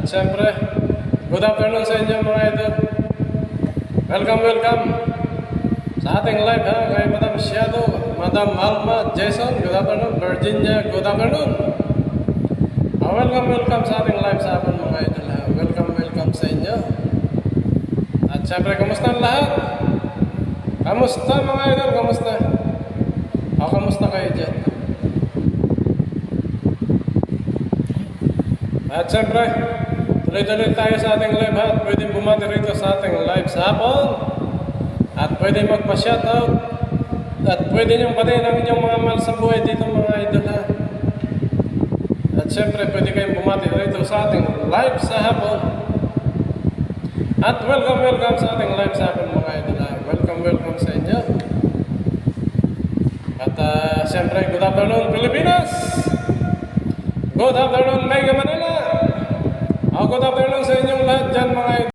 At syempre, good afternoon sa inyo mga idol. Welcome sa ating live ha, kay Madam Shadow, Madam Alma, Jason, good afternoon. Virginia, good afternoon. Welcome sa ating live sa hapon mga idol ha. Welcome sa inyo. At syempre, kamusta ang lahat? Kamusta mga idol, kamusta? Kamusta kayo dyan? At syempre, tuloy-tuloy tayo sa ating live ha. At pwede bumati rito sa ating live sa hapon. At pwede magpa-shoutout. At pwede niyong patayin ang inyong mga mahal sa buhay dito mga idol ha. At syempre, pwede kayong bumati rito sa ating live sa hapon. At welcome sa ating live sa hapon mga idol ha. Welcome sa inyo. At syempre, good afternoon Pilipinas! Good afternoon Mega Manila! Good afternoon sa inyong lahat